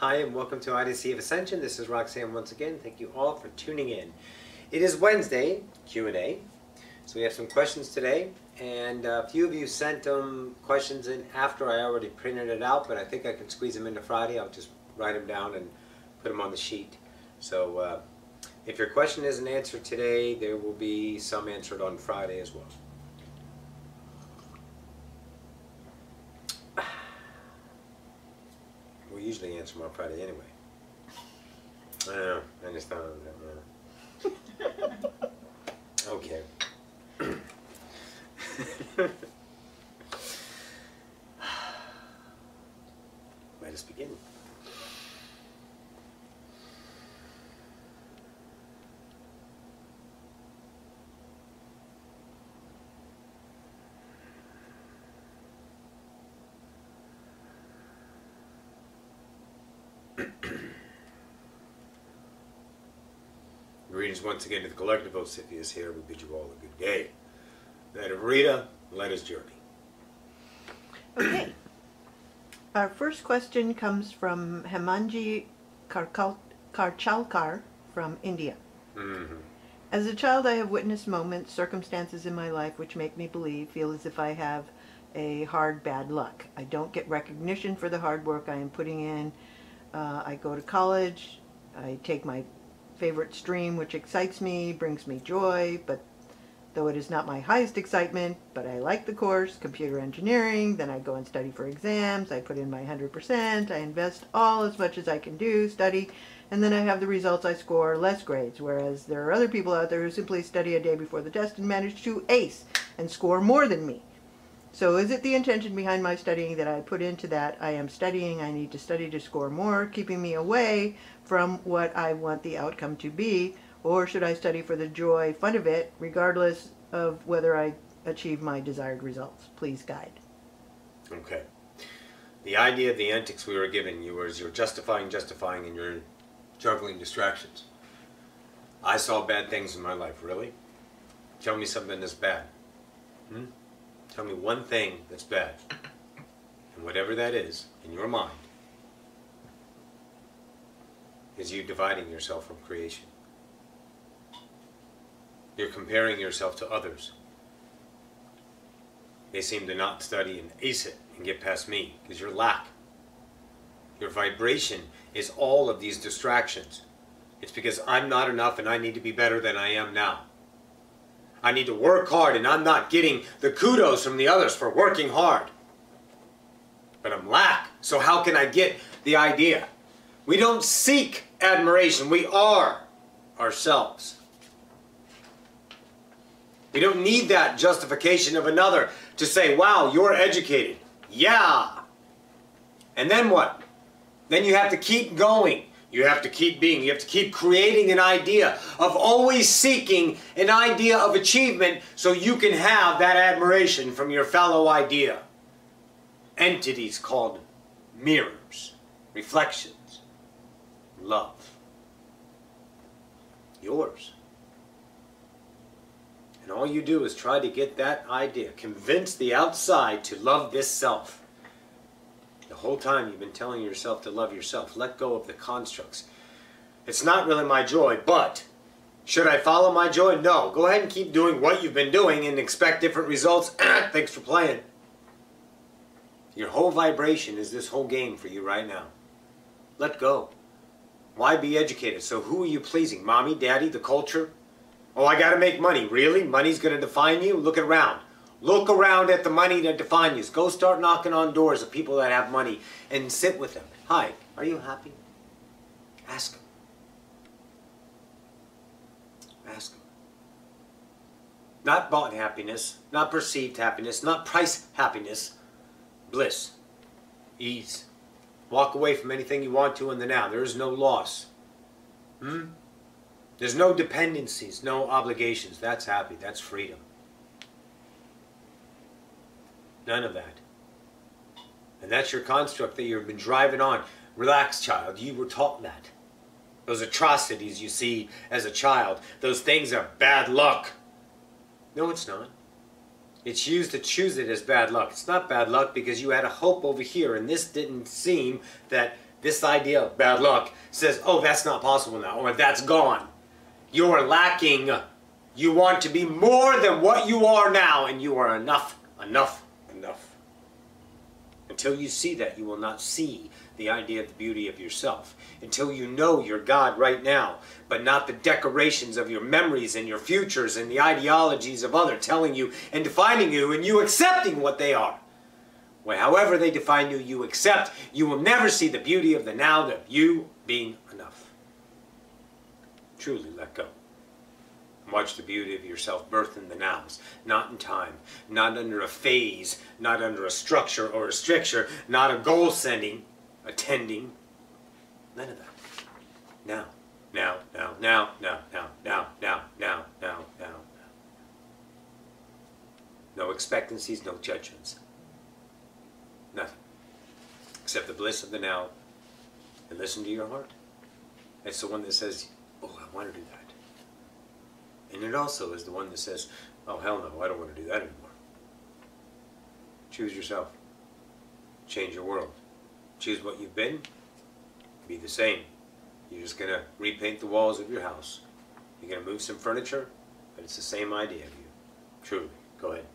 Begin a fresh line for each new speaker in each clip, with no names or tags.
Hi and welcome to Odyssey of Ascension. This is Roxanne once again. Thank you all for tuning in. It is Wednesday, Q&A. So we have some questions today, and a few of you sent questions in after I already printed it out, but I think I can squeeze them into Friday. I'll just write them down and put them on the sheet. So if your question isn't answered today, there will be some answered on Friday as well. We usually answer them on Friday anyway. I know, I just thought of that. Okay. Let us begin. Greetings once again to the collective Ocyphius here. We bid you all a good day. That of Rita, let us journey.
Okay. Our first question comes from Hemanji Karchalkar from India. As a child, I have witnessed moments, circumstances in my life which make me feel as if I have a hard bad luck. I don't get recognition for the hard work I am putting in. I go to college. I take my favorite stream, which excites me, brings me joy, but though it is not my highest excitement, but I like the course, computer engineering. Then I go and study for exams. I put in my 100%. I invest all as much as I can do, study, and then I have the results. I score less grades, whereas there are other people out there who simply study a day before the test and manage to ace and score more than me. So is it the intention behind my studying that I put into that I am studying, I need to study to score more, keeping me away from what I want the outcome to be, or should I study for the joy, fun of it, regardless of whether I achieve my desired results? Please guide.
Okay. The idea of the antics we were giving you is you're justifying, and you're juggling distractions. I saw bad things in my life, really? Tell me something that's bad. Tell me one thing that's bad. And whatever that is, in your mind, is you dividing yourself from creation. You're comparing yourself to others. They seem to not study and ace it and get past me because you're lack. Your vibration is all of these distractions. It's because I'm not enough and I need to be better than I am now. I need to work hard and I'm not getting the kudos from the others for working hard. But I'm lack, so how can I get the idea? We don't seek admiration, we are ourselves. We don't need that justification of another to say, wow, you're educated. Yeah. And then what? Then you have to keep going. You have to keep being. You have to keep creating an idea of always seeking an idea of achievement so you can have that admiration from your fellow idea. Entities called mirrors, reflections, love. Yours. And all you do is try to get that idea, convince the outside to love this self. The whole time you've been telling yourself to love yourself. Let go of the constructs. It's not really my joy, but should I follow my joy? No. Go ahead and keep doing what you've been doing and expect different results. Thanks for playing. Your whole vibration is this whole game for you right now. Let go. Why be educated? So who are you pleasing? Mommy, daddy, the culture? Oh, I got to make money. Really? Money's going to define you? Look around. Look around at the money that defines you. Go start knocking on doors of people that have money and sit with them. Hi, are you happy? Ask them. Ask them. Not bought happiness, not perceived happiness, not price happiness. Bliss. Ease. Walk away from anything you want to in the now. There is no loss. There's no dependencies, no obligations. That's happy. That's freedom. None of that. And that's your construct that you've been driving on. Relax, child. You were taught that. Those atrocities you see as a child, those things are bad luck. No, it's not. It's used to choose it as bad luck. It's not bad luck because you had a hope over here and this didn't seem that This idea of bad luck says, oh, that's not possible now, or that's gone. You're lacking. You want to be more than what you are now, and you are enough, enough, enough. Until you see that, you will not see the idea of the beauty of yourself. Until you know you're God right now, but not the decorations of your memories and your futures and the ideologies of others telling you and defining you and you accepting what they are. Well, however they define you, you accept. You will never see the beauty of the now, of you being enough. Truly let go. Watch the beauty of yourself birth in the nows, not in time, not under a phase, not under a structure or a stricture, not a goal setting, attending. None of that. Now, now, now, now, now, now, now, now, now, now, now. No expectancies, no judgments. Nothing. Except the bliss of the now. And listen to your heart. It's the one that says, oh, I want to do that. And it also is the one that says, oh, hell no, I don't want to do that anymore. Choose yourself. Change your world. Choose what you've been. Be the same. You're just going to repaint the walls of your house. You're going to move some furniture, but it's the same idea of you. Truly. Go ahead.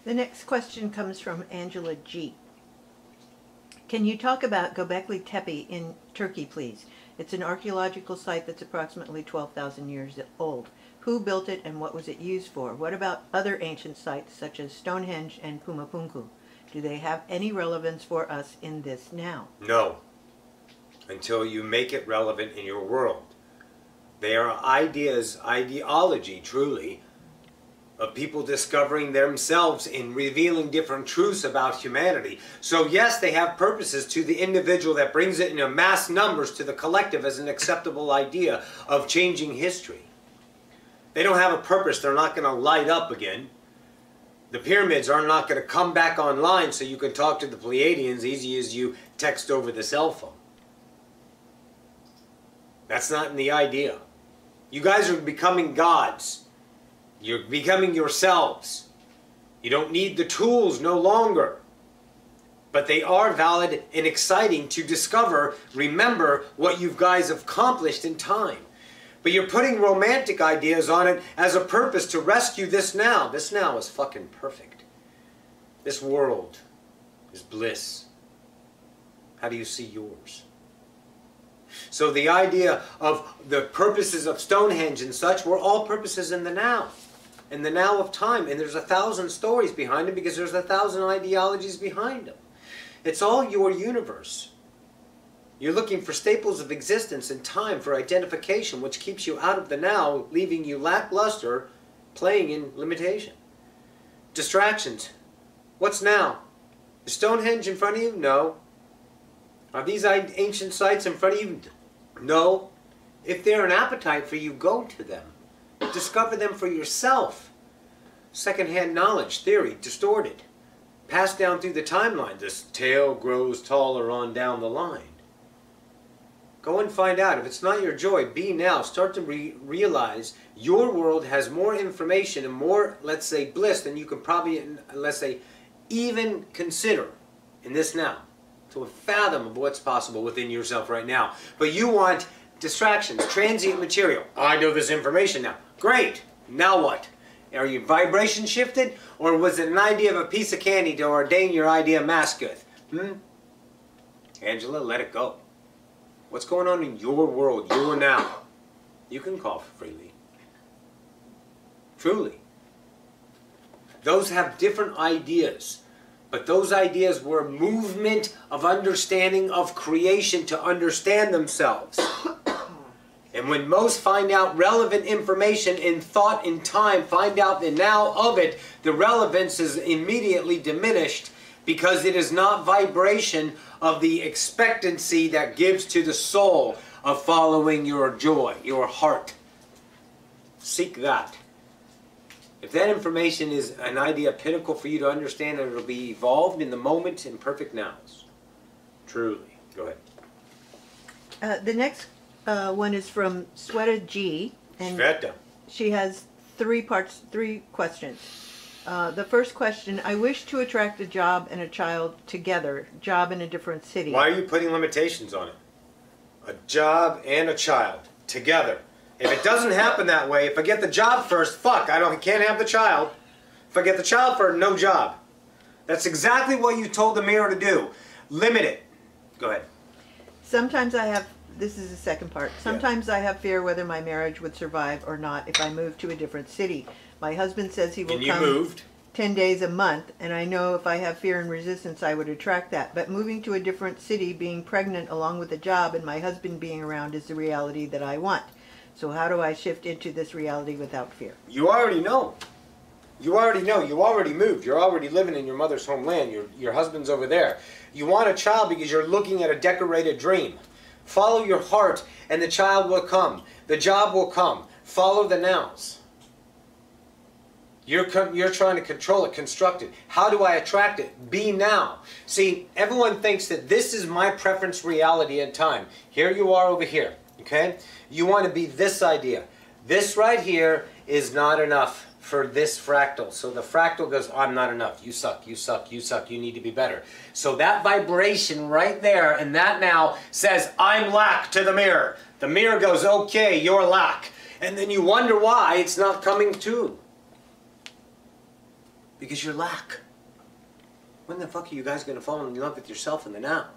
The next question comes from Angela G. Can you talk about Göbekli Tepe in Turkey, please? It's an archaeological site that's approximately 12,000 years old. Who built it and what was it used for? What about other ancient sites such as Stonehenge and Pumapunku? Do they have any relevance for us in this now?
No. Until you make it relevant in your world. They are ideas, ideology, truly, of people discovering themselves and revealing different truths about humanity. So yes, they have purposes to the individual that brings it in mass numbers to the collective as an acceptable idea of changing history. They don't have a purpose. They're not going to light up again. The pyramids are not going to come back online so you can talk to the Pleiadians easy as you text over the cell phone. That's not in the idea. You guys are becoming gods. You're becoming yourselves. You don't need the tools no longer. But they are valid and exciting to discover, remember what you guys have accomplished in time. But you're putting romantic ideas on it as a purpose to rescue this now. This now is fucking perfect. This world is bliss. How do you see yours? So the idea of the purposes of Stonehenge and such were all purposes in the now. In the now of time. And there's 1,000 stories behind them because there's 1,000 ideologies behind them. It's all your universe. You're looking for staples of existence and time for identification, which keeps you out of the now, leaving you lackluster, playing in limitation. Distractions. What's now? Is Stonehenge in front of you? No. Are these ancient sites in front of you? No. If they're an appetite for you, go to them. Discover them for yourself. Second-hand knowledge, theory, distorted. Passed down through the timeline. This tail grows taller on down the line. Go and find out. If it's not your joy, be now. Start to realize your world has more information and more, let's say, bliss than you can probably, let's say, even consider in this now. To a fathom of what's possible within yourself right now. But you want distractions, transient material. I know this information now. Great. Now what? Are your vibration shifted? Or was it an idea of a piece of candy to ordain your idea masketh? Angela, let it go. What's going on in your world, your now? You can cough freely. Truly. Those have different ideas. But those ideas were a movement of understanding of creation to understand themselves. And when most find out relevant information in thought in time, find out the now of it, the relevance is immediately diminished because it is not vibration of the expectancy that gives to the soul of following your joy, your heart. Seek that. If that information is an idea pinnacle for you to understand, it will be evolved in the moment in perfect nows. Truly. Go ahead.
The next one is from Sweta G. And
Sveta.
she has three questions. The first question, I wish to attract a job and a child together, job in a different city.
Why are you putting limitations on it? A job and a child together. If it doesn't happen that way, if I get the job first, fuck, I can't have the child. If I get the child first, no job. That's exactly what you told the mirror to do. Limit it. Go ahead.
Sometimes I have, this is the second part, sometimes I have fear whether my marriage would survive or not if I move to a different city. My husband says he will
And you
come
moved.
10 days a month, and I know if I have fear and resistance I would attract that. But moving to a different city, being pregnant along with a job, and my husband being around is the reality that I want. So how do I shift into this reality without fear?
You already know. You already know. You already moved. You're already living in your mother's homeland. Your husband's over there. You want a child because you're looking at a decorated dream. Follow your heart and the child will come. The job will come. Follow the nows. You're trying to control it, construct it. How do I attract it? Be now. See, everyone thinks that this is my preference reality and time. Here you are over here, okay? You want to be this idea. This right here is not enough for this fractal. So the fractal goes, I'm not enough. You suck, you suck, you suck. You need to be better. So that vibration right there and that now says, I'm lack to the mirror. The mirror goes, okay, you're lack. And then you wonder why it's not coming to. Because you're lack. When the fuck are you guys going to fall in love with yourself in the now?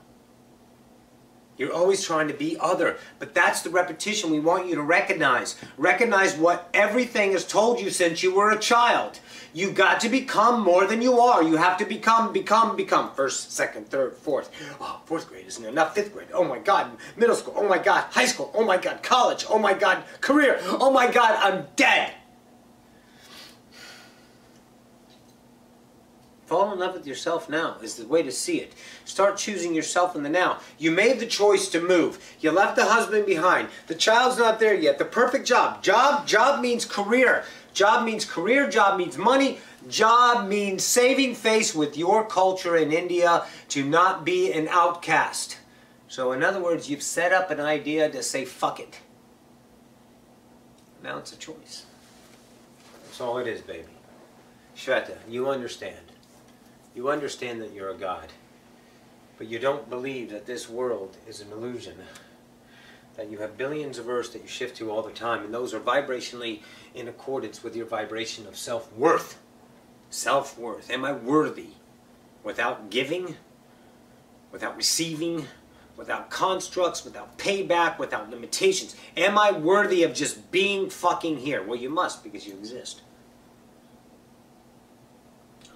You're always trying to be other. But that's the repetition we want you to recognize. Recognize what everything has told you since you were a child. You got to become more than you are. You have to become. First, second, third, fourth. Oh, fourth grade isn't enough. Fifth grade. Oh my God. Middle school. Oh my God. High school. Oh my God. College. Oh my God. Career. Oh my God. I'm dead. Fall in love with yourself now is the way to see it. Start choosing yourself in the now. You made the choice to move. You left the husband behind. The child's not there yet. The perfect job. Job means career. Job means career. Job means money. Job means saving face with your culture in India to not be an outcast. So in other words, you've set up an idea to say fuck it. Now it's a choice. That's all it is, baby. Shweta, you understand. You understand that you're a God, but you don't believe that this world is an illusion, that you have billions of Earths that you shift to all the time, and those are vibrationally in accordance with your vibration of self-worth. Self-worth. Am I worthy? Without giving, without receiving, without constructs, without payback, without limitations. Am I worthy of just being fucking here? Well, you must, because you exist.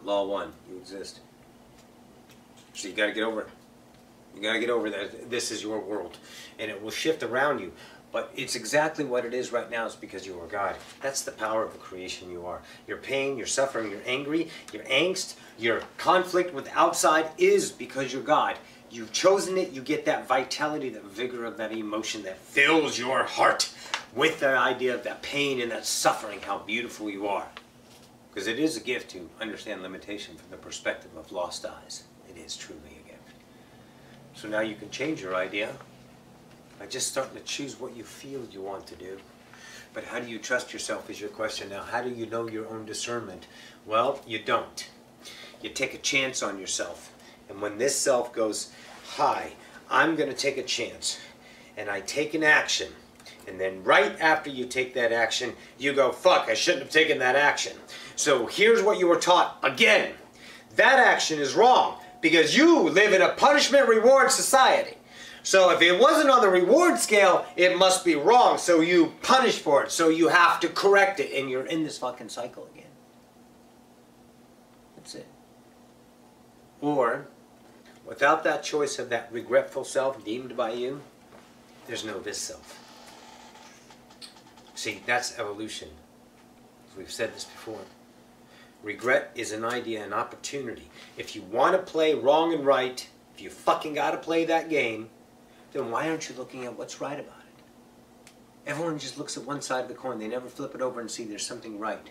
Law 1, you exist. So you got to get over it. You got to get over that. This is your world. And it will shift around you. But it's exactly what it is right now. It's because you are God. That's the power of the creation you are. Your pain, your suffering, your angry, your angst, your conflict with outside is because you're God. You've chosen it. You get that vitality, that vigor of that emotion that fills your heart with the idea of that pain and that suffering, how beautiful you are. Because it is a gift to understand limitation from the perspective of lost eyes. It is truly a gift. So now you can change your idea by just starting to choose what you feel you want to do. But how do you trust yourself is your question now. How do you know your own discernment? Well, you don't. You take a chance on yourself. And when this self goes, hi, I'm going to take a chance. And I take an action. And then right after you take that action, you go, fuck, I shouldn't have taken that action. So here's what you were taught. Again, that action is wrong because you live in a punishment-reward society. So if it wasn't on the reward scale, it must be wrong. So you punish for it. So you have to correct it. And you're in this fucking cycle again. That's it. Or, without that choice of that regretful self deemed by you, there's no this self. See, that's evolution. We've said this before. Regret is an idea, an opportunity. If you want to play wrong and right, if you fucking got to play that game, then why aren't you looking at what's right about it? Everyone just looks at one side of the coin. They never flip it over and see there's something right.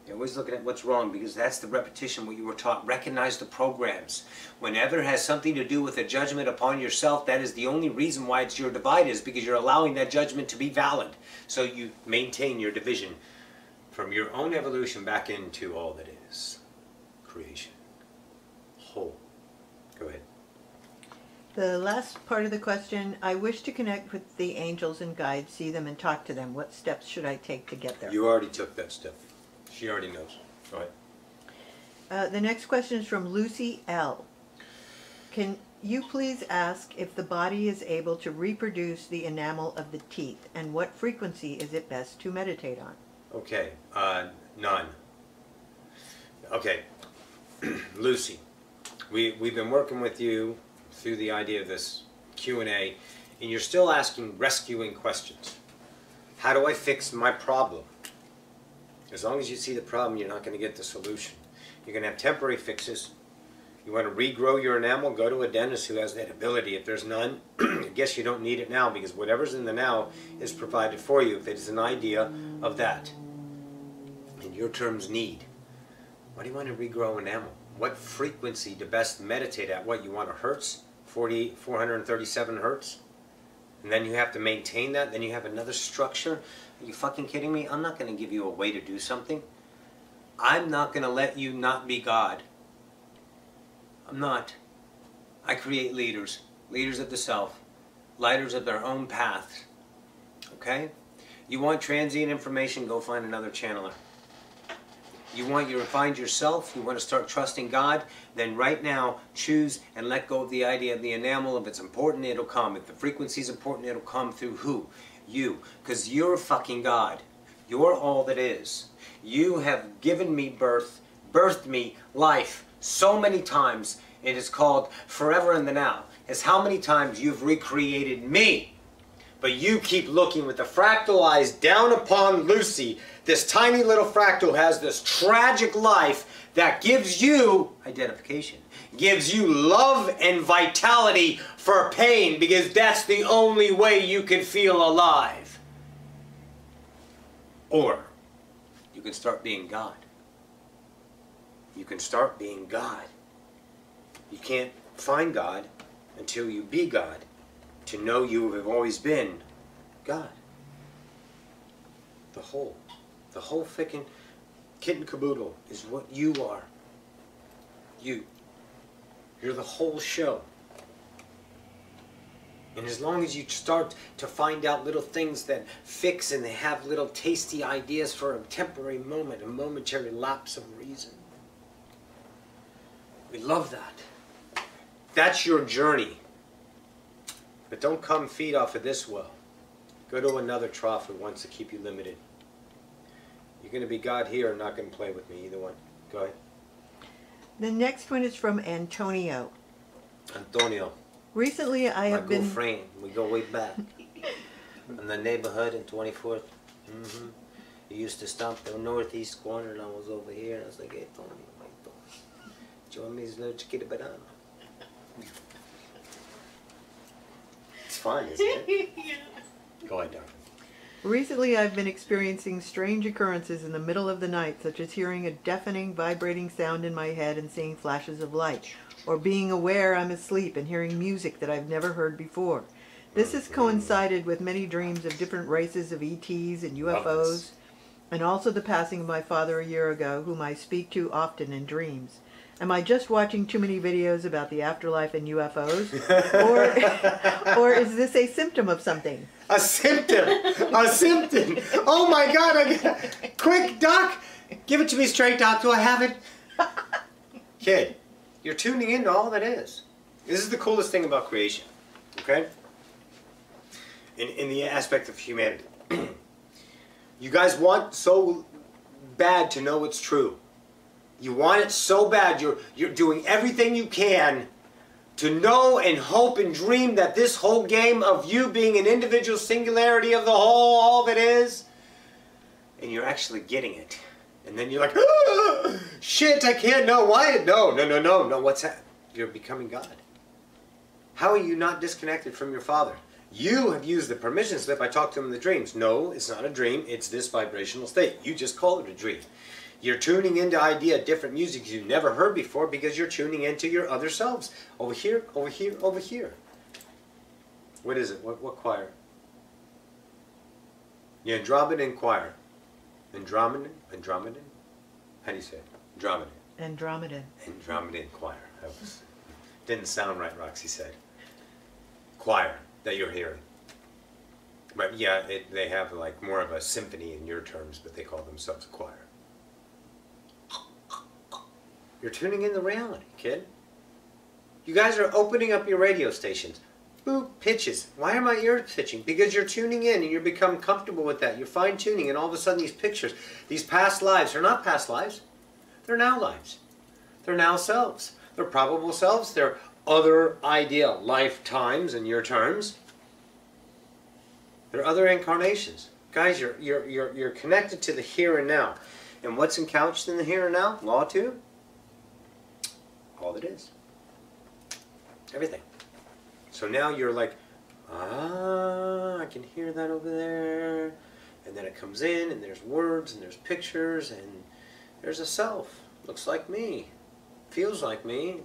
They're always looking at what's wrong because that's the repetition, what you were taught. Recognize the programs. Whenever it has something to do with a judgment upon yourself, that is the only reason why it's your divide is because you're allowing that judgment to be valid. So you maintain your division from your own evolution back into all that is. this creation. Whole. Go ahead.
The last part of the question, I wish to connect with the angels and guides, see them and talk to them. What steps should I take to get there?
You already took that step. She already knows. Go ahead.
The next question is from Lucy L. Can you please ask if the body is able to reproduce the enamel of the teeth, and what frequency is it best to meditate on?
Okay, none. Okay, Lucy, we've been working with you through the idea of this Q&A, and you're still asking rescuing questions. How do I fix my problem? As long as you see the problem, you're not going to get the solution. You're going to have temporary fixes. You want to regrow your enamel, go to a dentist who has that ability. If there's none, I guess you don't need it now, because whatever's in the now is provided for you if it is an idea of that. In your terms, need. Why do you want to regrow enamel? What frequency to best meditate at? What, you want a hertz? 437 hertz? And then you have to maintain that? Then you have another structure? Are you fucking kidding me? I'm not going to give you a way to do something. I'm not going to let you not be God. I'm not. I create leaders. Leaders of the self. Lighters of their own paths. Okay? You want transient information, go find another channeler. You want to find yourself, you want to start trusting God, then right now choose and let go of the idea of the enamel. If it's important, it'll come. If the frequency is important, it'll come through who? You. Because you're fucking God. You're all that is. You have given me birth, birthed me life so many times. It is called forever in the now. It's how many times you've recreated me. But you keep looking with the fractal eyes down upon Lucy. This tiny little fractal has this tragic life that gives you identification, gives you love and vitality for pain, because that's the only way you can feel alive. Or you can start being God. You can start being God. You can't find God until you be God, to know you have always been God. The whole frickin' kit and caboodle is what you are. You. You're the whole show. And as long as you start to find out little things that fix, and they have little tasty ideas for a temporary moment, a momentary lapse of reason. We love that. That's your journey. But don't come feed off of this well. Go to another trough who wants to keep you limited. You're going to be God here and not going to play with me, either one. Go ahead.
The next one is from Antonio.
Antonio.
Recently I have been...
My good friend. We go way back. In the neighborhood in 24th. He used to stomp the northeast corner, and I was over here, and I was like, hey, Tony, join me, this little chiquita banana. It's fun, isn't it? Yeah. Go ahead, darling.
Recently I've been experiencing strange occurrences in the middle of the night, such as hearing a deafening, vibrating sound in my head and seeing flashes of light, or being aware I'm asleep and hearing music that I've never heard before. This has coincided with many dreams of different races of ETs and UFOs, and also the passing of my father a year ago, whom I speak to often in dreams. Am I just watching too many videos about the afterlife and UFOs? Or is this a symptom of something?
A symptom! A symptom! Oh my God! Quick, Doc! Give it to me straight, Doc. Do I have it? Kid, you're tuning into all that is. This is the coolest thing about creation. Okay? In the aspect of humanity. You guys want so bad to know it's true. You want it so bad, you're doing everything you can to know and hope and dream that this whole game of you being an individual singularity of the whole, all that is, and you're actually getting it. And then you're like, ah, shit, I can't, no, why? No, what's that? You're becoming God. How are you not disconnected from your Father? You have used the permission slip I talked to him in the dreams. No, it's not a dream, it's this vibrational state. You just call it a dream. You're tuning into idea, different music you've never heard before, because you're tuning into your other selves. Over here, over here, over here. What is it? What choir? The Andromedan choir. Andromedan? How do you say it? Andromedan.
Andromedan.
Andromedan choir. Didn't sound right, Roxy said. Choir that you're hearing. But yeah, they have like more of a symphony in your terms, but they call themselves a choir. You're tuning in to reality, kid. You guys are opening up your radio stations. Boop, pitches. Why are my ears pitching? Because you're tuning in and you become comfortable with that. You're fine-tuning, and all of a sudden these pictures, these past lives, they're not past lives. They're now lives. They're now selves. They're probable selves. They're other idea lifetimes in your terms. They're other incarnations. Guys, you're connected to the here and now. And what's encouched in the here and now? Law 2? All that is. Everything. So now you're like, I can hear that over there. And then it comes in, and there's words, and there's pictures, and there's a self. Looks like me. Feels like me.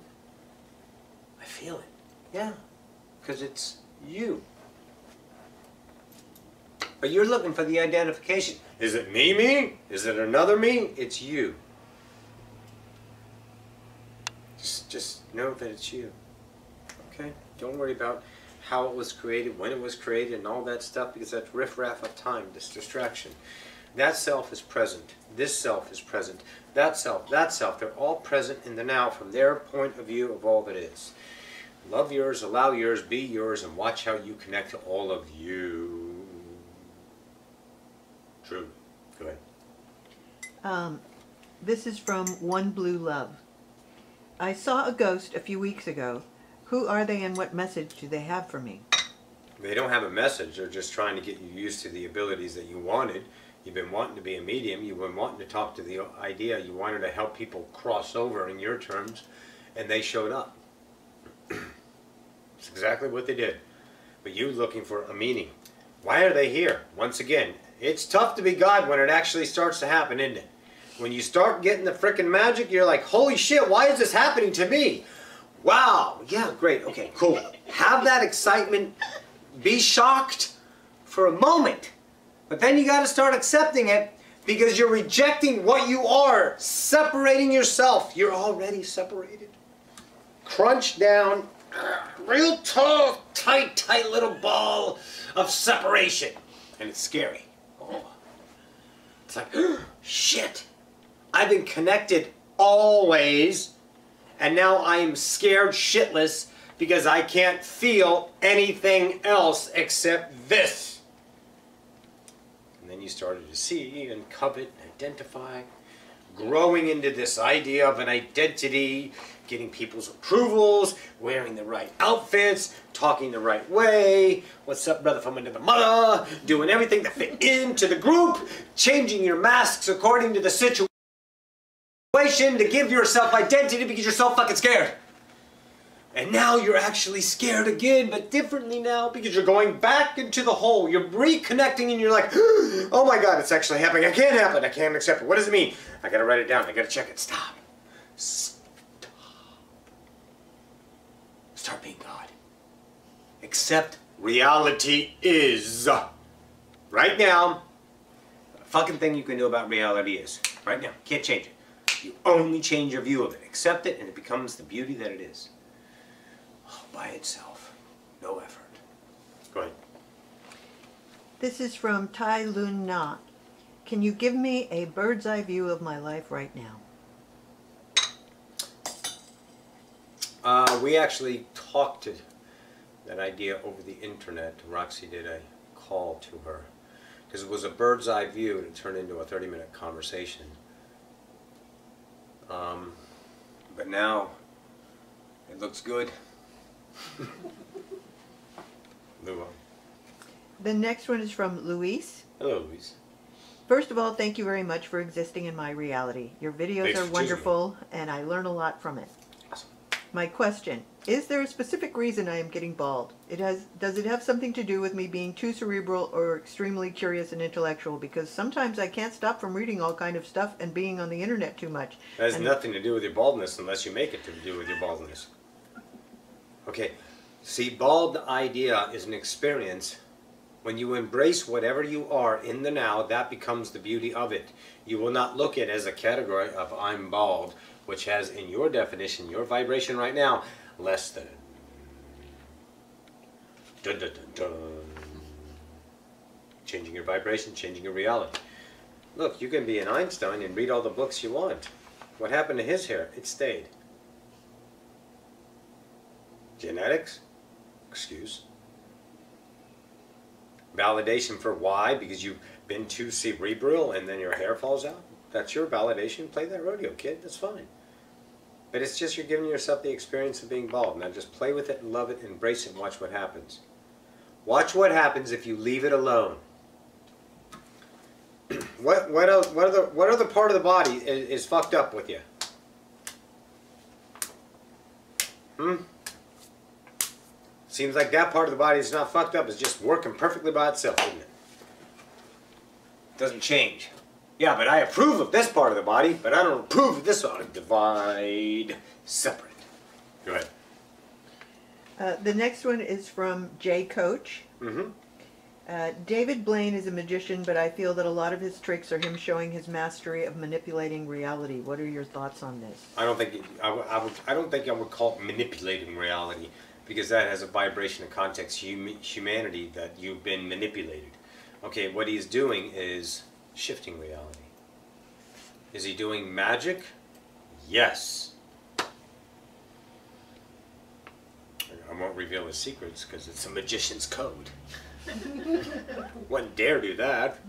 I feel it. Yeah. Because it's you. But you're looking for the identification. Is it me? Is it another me? It's you. Just know that it's you. Okay? Don't worry about how it was created, when it was created, and all that stuff, because that's riffraff of time, this distraction. That self is present. This self is present. That self, they're all present in the now from their point of view of all that is. Love yours, allow yours, be yours, and watch how you connect to all of you. True. Go ahead.
This is from One Blue Love. I saw a ghost a few weeks ago. Who are they and what message do they have for me?
They don't have a message. They're just trying to get you used to the abilities that you wanted. You've been wanting to be a medium. You've been wanting to talk to the idea. You wanted to help people cross over in your terms, and they showed up. It's exactly what they did. But you looking for a meaning. Why are they here? Once again, it's tough to be God when it actually starts to happen, isn't it? When you start getting the frickin' magic, you're like, holy shit, why is this happening to me? Wow, yeah, great, okay, cool. Have that excitement, be shocked for a moment. But then you gotta start accepting it because you're rejecting what you are, separating yourself. You're already separated. Crunch down, real tall, tight little ball of separation. And it's scary. Oh. It's like, shit. I've been connected always, and now I am scared shitless because I can't feel anything else except this. And then you started to see and covet and identify, growing into this idea of an identity, getting people's approvals, wearing the right outfits, talking the right way, what's up brother from another mother, doing everything to fit into the group, changing your masks according to the situation to give yourself identity because you're so fucking scared. And now you're actually scared again, but differently now because you're going back into the hole. You're reconnecting and you're like, oh my God, it's actually happening. I can't have it. I can't accept it. What does it mean? I gotta write it down. I gotta check it. Stop. Stop. Start being God. Accept reality is. Right now, the fucking thing you can do about reality is. Right now. Can't change it. You only change your view of it. Accept it and it becomes the beauty that it is. By itself. No effort. Go ahead.
This is from Tai Lun Na. Can you give me a bird's eye view of my life right now?
We actually talked to that idea over the internet. Roxy did a call to her. Because it was a bird's eye view and it turned into a 30-minute conversation. But now it looks good. Move on.
The next one is from Luis.
Hello, Luis.
First of all, thank you very much for existing in my reality. Your videos
Thanks
are
for
wonderful and I learn a lot from it.
Awesome.
My question, is there a specific reason I am getting bald? Does it have something to do with me being too cerebral or extremely curious and intellectual? Because sometimes I can't stop from reading all kind of stuff and being on the internet too much.
That has nothing to do with your baldness unless you make it to do with your baldness. Okay, see, bald idea is an experience When you embrace whatever you are in the now, that becomes the beauty of it. You will not look at it as a category of I'm bald, which has in your definition, your vibration right now, less than. Dun, dun, dun, dun. Changing your vibration, changing your reality. Look, you can be an Einstein and read all the books you want. What happened to his hair? It stayed. Genetics? Excuse. Validation for why? Because you've been too cerebral and then your hair falls out? That's your validation? Play that rodeo, kid. That's fine. But it's just you're giving yourself the experience of being bald. Now just play with it and love it, embrace it, and watch what happens. Watch what happens if you leave it alone. What other part of the body is fucked up with you? Seems like that part of the body is not fucked up. It's just working perfectly by itself, isn't it? Doesn't change. Yeah, but I approve of this part of the body, but I don't approve of this one. Divide, separate. Go ahead.
The next one is from J. Coach. David Blaine is a magician, but I feel that a lot of his tricks are him showing his mastery of manipulating reality. What are your thoughts on this?
I don't think I would call it manipulating reality, because that has a vibration of context, humanity, that you've been manipulated. Okay, what he's doing is shifting reality. Is he doing magic? Yes. I won't reveal his secrets because it's a magician's code. Wouldn't dare do that.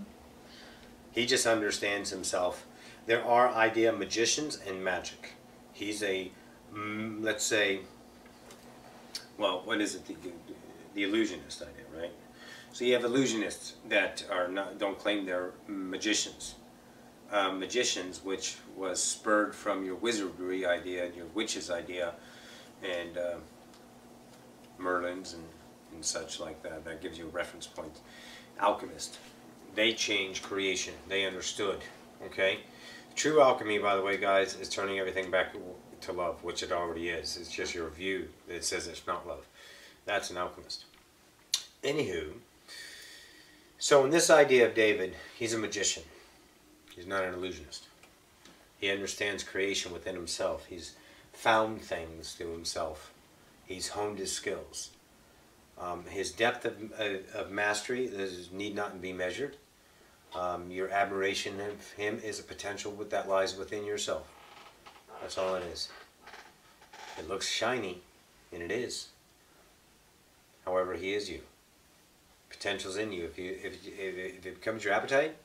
He just understands himself. There are idea magicians and magic. He's a, let's say, well, what is it? The illusionist idea, right? So you have illusionists that are don't claim they're magicians. Magicians, which was spurred from your wizardry idea and your witches idea, and Merlins and such like that. That gives you a reference point. Alchemist, they changed creation. They understood. Okay. True alchemy, by the way, guys, is turning everything back to love, which it already is. It's just your view that says it's not love. That's an alchemist. Anywho, so in this idea of David, he's a magician. He's not an illusionist. He understands creation within himself. He's found things through himself. He's honed his skills. His depth of mastery need not be measured. Your admiration of him is a potential that lies within yourself. That's all it is. It looks shiny, and it is. However, he is you. Potential's in you. If it becomes your appetite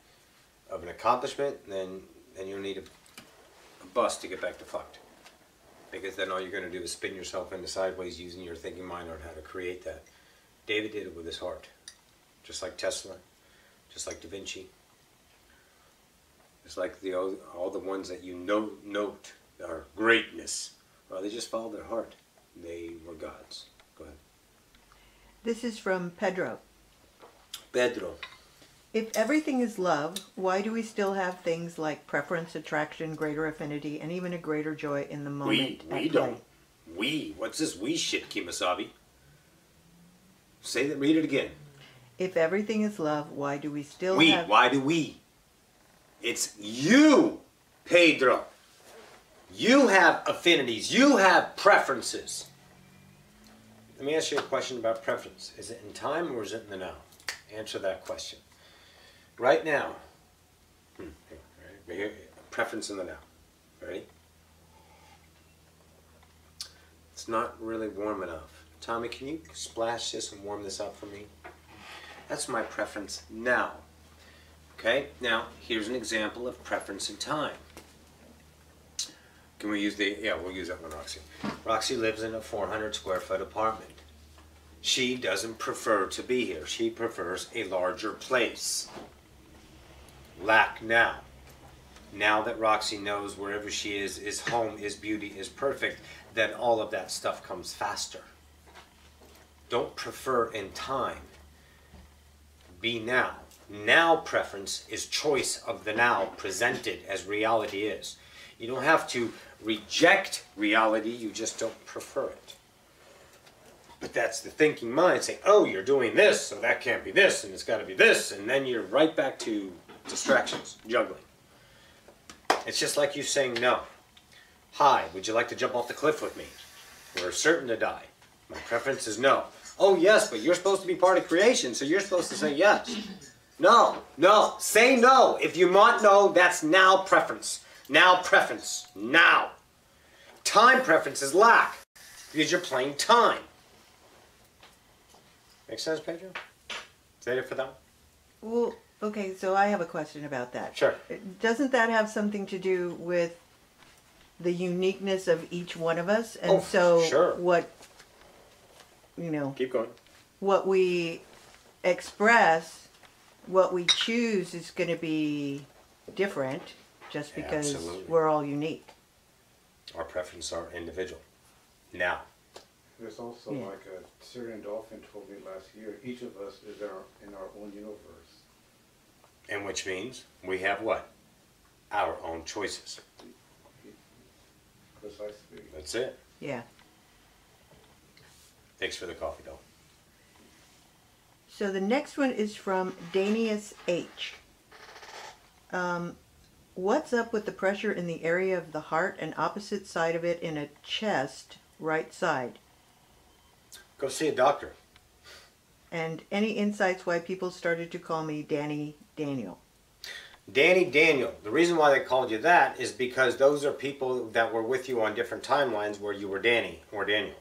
of an accomplishment, then you'll need a bus to get back to fucked. Because then all you're going to do is spin yourself into sideways using your thinking mind on how to create that. David did it with his heart. Just like Tesla, just like Da Vinci. Just like all the ones that you note are greatness. Well, they just followed their heart. They were gods. Go ahead.
This is from Pedro.
Pedro.
If everything is love, why do we still have things like preference, attraction, greater affinity, and even a greater joy in the moment?
We don't. We? What's this we shit, Kimasabi? Say that. Read it again.
If everything is love, why do we still have...
Why do we? It's you, Pedro. You have affinities. You have preferences. Let me ask you a question about preference. Is it in time or is it in the now? Answer that question. Right now. Preference in the now. Ready? It's not really warm enough. Tommy, can you splash this and warm this up for me? That's my preference now. Okay, now here's an example of preference in time. Can we use we'll use that one, Roxy. Roxy lives in a 400 square foot apartment. She doesn't prefer to be here. She prefers a larger place. Lack now. Now that Roxy knows wherever she is home, is beauty, is perfect, then all of that stuff comes faster. Don't prefer in time. Be now. Now preference is choice of the now presented as reality is. You don't have to reject reality, you just don't prefer it. But that's the thinking mind saying, oh, you're doing this, so that can't be this, and it's got to be this, and then you're right back to distractions, juggling. It's just like you saying no. Hi, would you like to jump off the cliff with me? We're certain to die. My preference is no. Oh, yes, but you're supposed to be part of creation, so you're supposed to say yes. No, no, say no. If you want no, that's now preference. Now preference, now. Time preference is lack, because you're playing time. Make sense, Pedro? Is that it for that one?
Well, okay, so I have a question about that.
Sure.
Doesn't that have something to do with the uniqueness of each one of us? And
Oh,
so
sure.
what, you know,
Keep going.
what we express, what we choose is going to be different just because
Absolutely.
we're all unique.
Our preferences are individual. Now.
There's also like a Syrian dolphin told me last year, each of us is in our own universe.
And which means we have what? Our own choices.
Precisely.
That's it.
Yeah.
Thanks for the coffee, though.
So the next one is from Danius H. What's up with the pressure in the area of the heart and opposite side of it in a chest, right side?
Go see a doctor.
And any insights why people started to call me Danny Daniel?
Danny Daniel. The reason why they called you that is because those are people that were with you on different timelines where you were Danny or Daniel.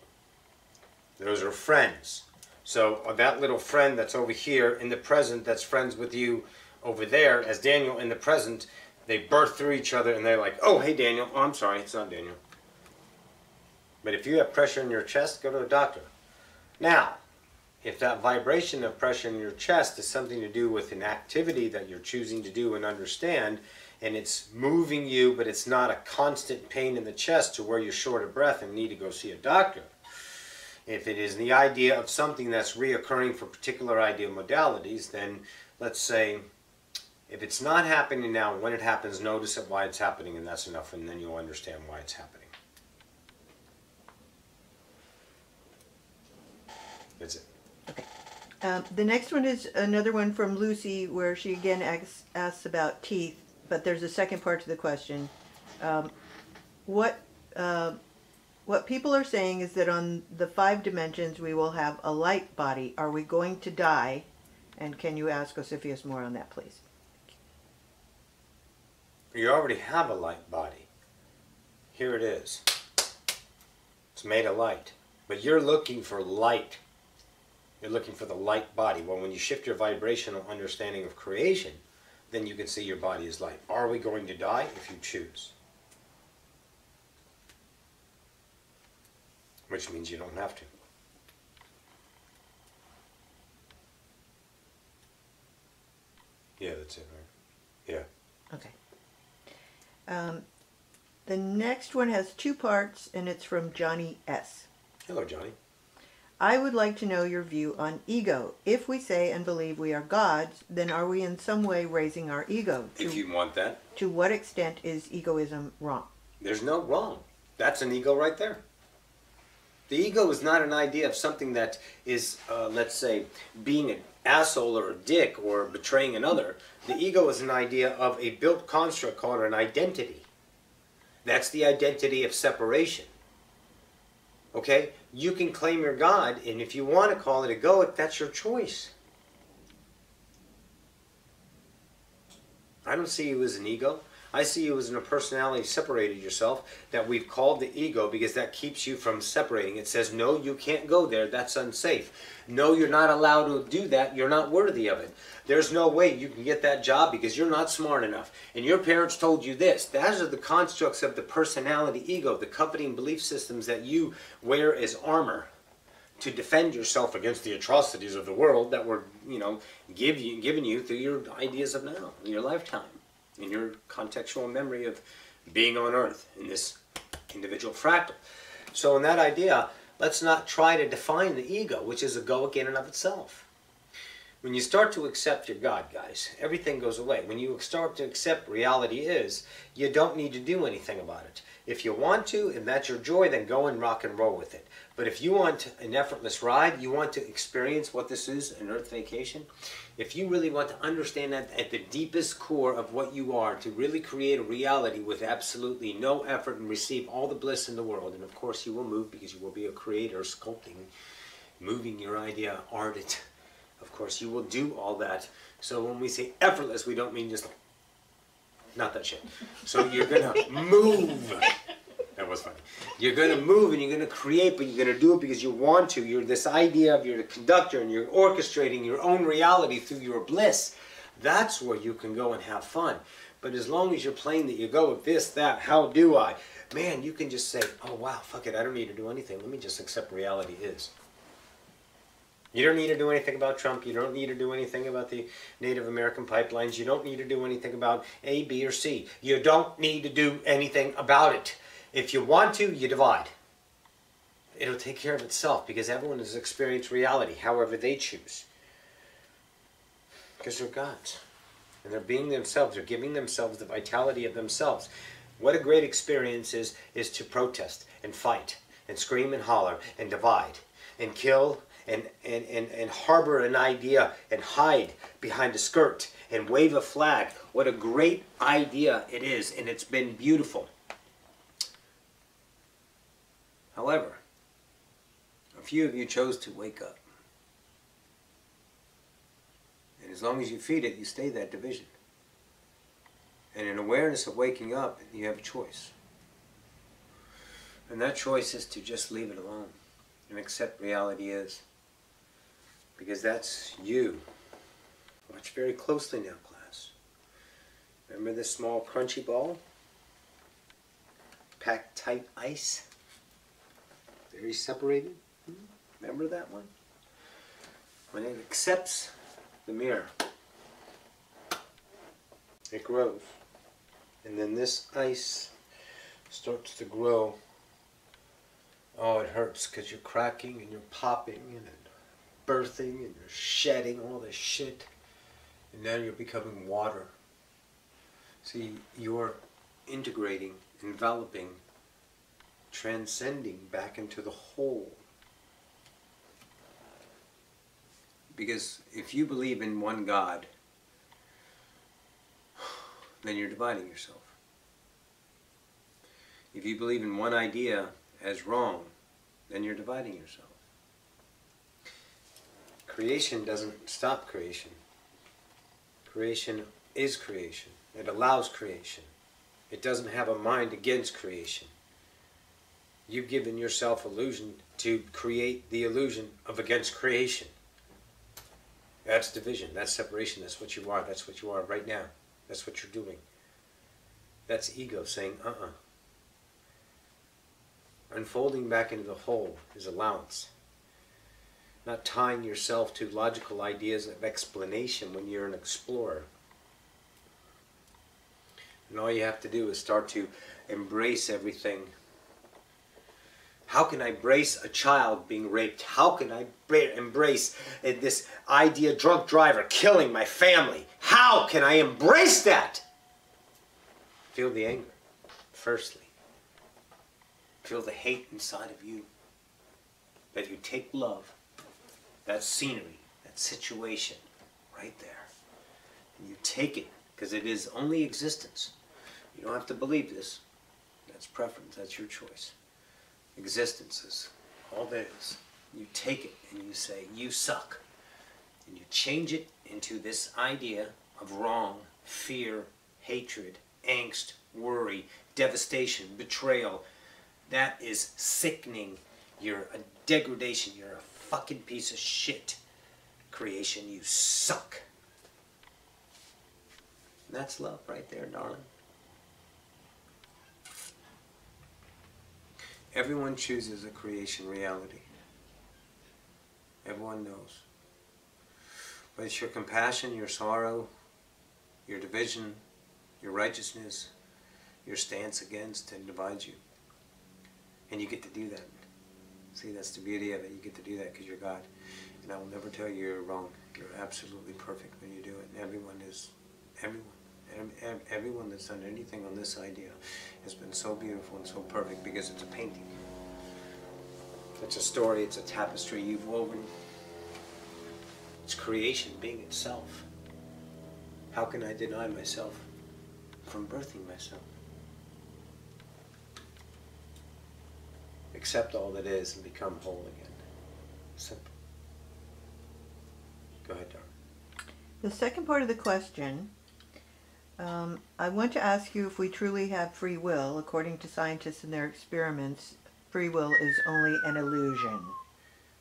Those are friends. So that little friend that's over here in the present that's friends with you over there as Daniel in the present, they birth through each other and they're like, oh, hey, Daniel. Oh, I'm sorry, it's not Daniel. But if you have pressure in your chest, go to a doctor. Now, if that vibration of pressure in your chest is something to do with an activity that you're choosing to do and understand, and it's moving you, but it's not a constant pain in the chest to where you're short of breath and need to go see a doctor. If it is the idea of something that's reoccurring for particular idea modalities, then let's say, if it's not happening now, when it happens, notice it, why it's happening, and that's enough, and then you'll understand why it's happening. That's it.
Okay. The next one is another one from Lucy where she again asks about teeth, but there's a second part to the question. What people are saying is that on the 5 dimensions we will have a light body. Are we going to die? And can you ask Ocyphius more on that, please?
You already have a light body. Here it is. It's made of light. But you're looking for light. You're looking for the light body. Well, when you shift your vibrational understanding of creation, then you can see your body is light. Are we going to die? If you choose. Which means you don't have to. Yeah, that's it, right? Yeah.
Okay. The next one has 2 parts, and it's from Johnny S.
Hello, Johnny.
I would like to know your view on ego. If we say and believe we are gods, then are we in some way raising our ego?
If you want that.
To what extent is egoism wrong?
There's no wrong. That's an ego right there. The ego is not an idea of something that is, let's say, being an asshole or a dick or betraying another. The ego is an idea of a built construct called an identity. That's the identity of separation. Okay? You can claim you're God, and if you want to call it egoic, that's your choice. I don't see you as an ego. I see you as a personality separated yourself that we've called the ego because that keeps you from separating. It says, no, you can't go there. That's unsafe. No, you're not allowed to do that. You're not worthy of it. There's no way you can get that job because you're not smart enough. And your parents told you this. Those are the constructs of the personality ego, the coveting belief systems that you wear as armor to defend yourself against the atrocities of the world that were, given you through your ideas of now, in your lifetime. In your contextual memory of being on Earth in this individual fractal. So in that idea, let's not try to define the ego, which is egoic in and of itself. When you start to accept your God, guys, everything goes away. When you start to accept reality is, you don't need to do anything about it. If you want to, and that's your joy, then go and rock and roll with it. But if you want an effortless ride, you want to experience what this is, an Earth vacation, if you really want to understand that at the deepest core of what you are, to really create a reality with absolutely no effort and receive all the bliss in the world, and of course you will move because you will be a creator, sculpting, moving your idea, art it. Of course you will do all that. So when we say effortless, we don't mean just not that shit. So you're gonna move. That was funny. You're gonna move and you're gonna create, but you're gonna do it because you want to. You're this idea of you're the conductor and you're orchestrating your own reality through your bliss. That's where you can go and have fun. But as long as you're playing that you go with this, that, how do I? Man, you can just say, oh wow, fuck it, I don't need to do anything. Let me just accept reality is. You don't need to do anything about Trump. You don't need to do anything about the Native American pipelines. You don't need to do anything about A, B, or C. You don't need to do anything about it. If you want to, you divide. It'll take care of itself because everyone has experienced reality however they choose. Because they're gods. And they're being themselves. They're giving themselves the vitality of themselves. What a great experience is to protest and fight and scream and holler and divide and kill and harbor an idea and hide behind a skirt and wave a flag. What a great idea it is, and it's been beautiful. However, a few of you chose to wake up. And as long as you feed it, you stay that division. And in awareness of waking up, you have a choice. And that choice is to just leave it alone and accept reality is. Because that's you. Watch very closely now, class. Remember this small crunchy ball? Packed tight ice? Very separated? Remember that one? When it accepts the mirror, it grows. And then this ice starts to grow. Oh, it hurts because you're cracking and you're popping and birthing and you're shedding all this shit, and now you're becoming water. See, you're integrating, enveloping, transcending back into the whole. Because if you believe in one God, then you're dividing yourself. If you believe in one idea as wrong, then you're dividing yourself. Creation doesn't stop creation. Creation is creation. It allows creation. It doesn't have a mind against creation. You've given yourself illusion to create the illusion of against creation. That's division. That's separation. That's what you are. That's what you are right now. That's what you're doing. That's ego saying, Unfolding back into the whole is allowance. Not tying yourself to logical ideas of explanation when you're an explorer. And all you have to do is start to embrace everything. How can I embrace a child being raped? How can I embrace this idea drunk driver killing my family? How can I embrace that? Feel the anger, firstly. Feel the hate inside of you. That you take love, that scenery, that situation, right there. And you take it, because it is only existence. You don't have to believe this. That's preference, that's your choice. Existence is all there is. You take it and you say, you suck. And you change it into this idea of wrong, fear, hatred, angst, worry, devastation, betrayal. That is sickening. You're a degradation. You're a fucking piece of shit. Creation, you suck. And that's love right there, darling. Everyone chooses a creation reality. Everyone knows. But it's your compassion, your sorrow, your division, your righteousness, your stance against and divides you. And you get to do that. See, that's the beauty of it. You get to do that because you're God. And I will never tell you you're wrong. You're absolutely perfect when you do it. And everyone is, everyone, Everyone that's done anything on this idea has been so beautiful and so perfect because it's a painting. It's a story, it's a tapestry you've woven. It's creation being itself. How can I deny myself from birthing myself? Accept all that is and become whole again. Simple. Go ahead, darling.
The second part of the question, I want to ask you if we truly have free will. According to scientists and their experiments, free will is only an illusion.